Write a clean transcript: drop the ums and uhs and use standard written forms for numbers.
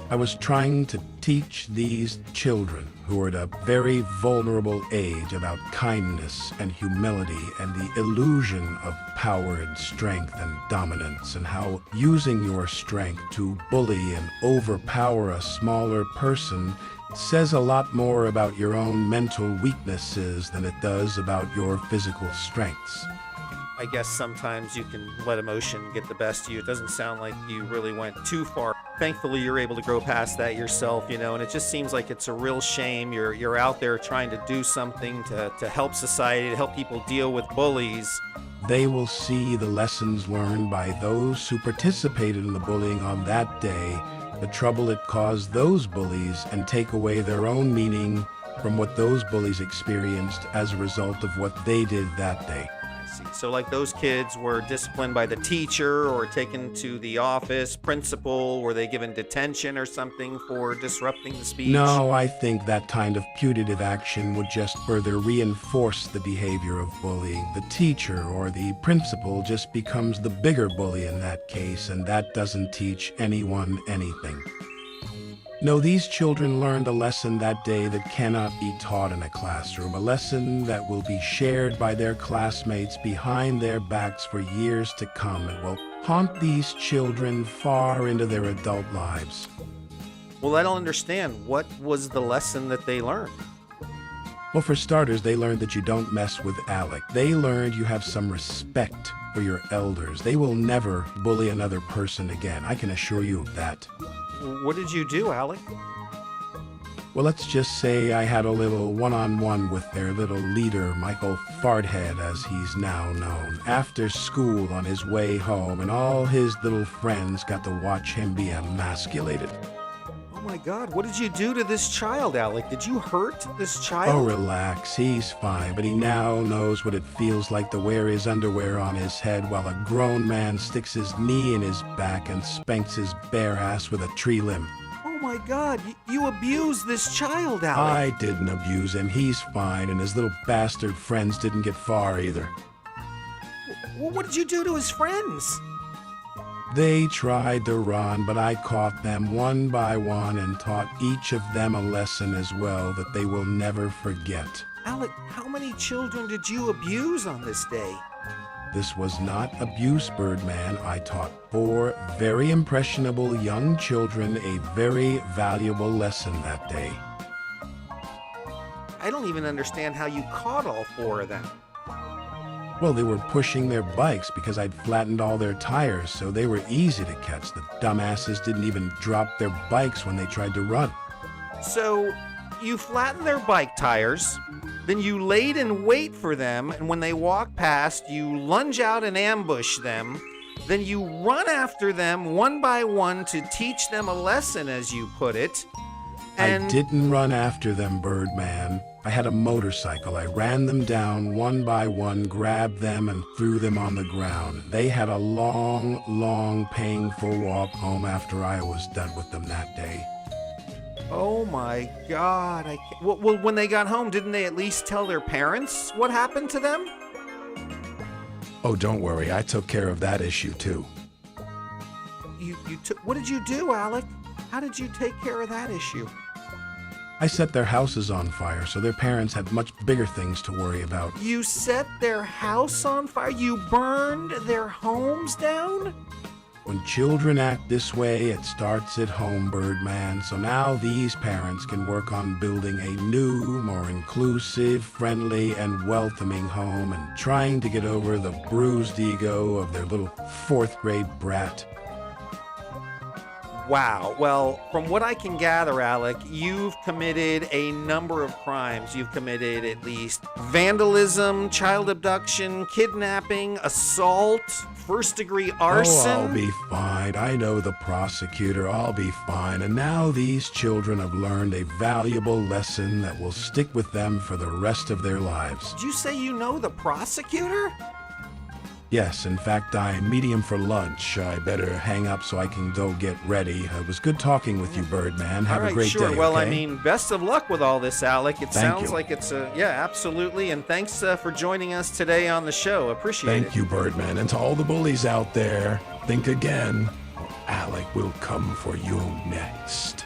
I was trying to teach these children who are at a very vulnerable age about kindness and humility and the illusion of power and strength and dominance, and how using your strength to bully and overpower a smaller person says a lot more about your own mental weaknesses than it does about your physical strengths. I guess sometimes you can let emotion get the best of you. It doesn't sound like you really went too far. Thankfully, you're able to grow past that yourself, and it just seems like it's a real shame. You're out there trying to do something to help society, to help people deal with bullies. They will see the lessons learned by those who participated in the bullying on that day, the trouble it caused those bullies, and take away their own meaning from what those bullies experienced as a result of what they did that day. So like those kids were disciplined by the teacher or taken to the office, principal, were they given detention or something for disrupting the speech? No, I think that kind of punitive action would just further reinforce the behavior of bullying. The teacher or the principal just becomes the bigger bully in that case, and that doesn't teach anyone anything. No, these children learned a lesson that day that cannot be taught in a classroom, a lesson that will be shared by their classmates behind their backs for years to come and will haunt these children far into their adult lives. Well, I don't understand. What was the lesson that they learned? Well, for starters, they learned that you don't mess with Alec. They learned you have some respect for your elders. They will never bully another person again. I can assure you of that. What did you do, Alec? Well, let's just say I had a little one-on-one with their little leader, Michael Farthead, as he's now known, after school on his way home, and all his little friends got to watch him be emasculated. Oh my God, what did you do to this child, Alec? Did you hurt this child? Oh, relax, he's fine, but he now knows what it feels like to wear his underwear on his head while a grown man sticks his knee in his back and spanks his bare ass with a tree limb. Oh my God, you abused this child, Alec. I didn't abuse him, he's fine, and his little bastard friends didn't get far either. Well, what did you do to his friends? They tried to run, but I caught them one by one and taught each of them a lesson as well that they will never forget. Alec, how many children did you abuse on this day? This was not abuse, Birdman. I taught 4 very impressionable young children a very valuable lesson that day. I don't even understand how you caught all 4 of them. Well, they were pushing their bikes because I'd flattened all their tires, so they were easy to catch. The dumbasses didn't even drop their bikes when they tried to run. So you flattened their bike tires, then you laid in wait for them, and when they walk past, you lunge out and ambush them. Then you run after them one by one to teach them a lesson, as you put it. And I didn't run after them, Birdman. I had a motorcycle. I ran them down one by one, grabbed them, and threw them on the ground. They had a long, long, painful walk home after I was done with them that day. Oh my God. Well, when they got home, didn't they at least tell their parents what happened to them? Oh, don't worry. I took care of that issue, too. What did you do, Alec? How did you take care of that issue? I set their houses on fire, so their parents had much bigger things to worry about. You set their house on fire? You burned their homes down? When children act this way, it starts at home, Birdman. So now these parents can work on building a new, more inclusive, friendly, and welcoming home and trying to get over the bruised ego of their little 4th grade brat. Wow. Well, from what I can gather, Alec, you've committed a number of crimes. You've committed at least vandalism, child abduction, kidnapping, assault, first-degree arson. Oh, I'll be fine. I know the prosecutor. I'll be fine. And now these children have learned a valuable lesson that will stick with them for the rest of their lives. Did you say you know the prosecutor? Yes, in fact, I meet him for lunch. I better hang up so I can go get ready. It was good talking with you, Birdman. Have a great day, Well, okay? I mean, best of luck with all this, Alec. It Thank sounds you. like it's a, yeah, absolutely. And thanks for joining us today on the show. Appreciate it. Thank you, Birdman. And to all the bullies out there, Think again, or Alec will come for you next.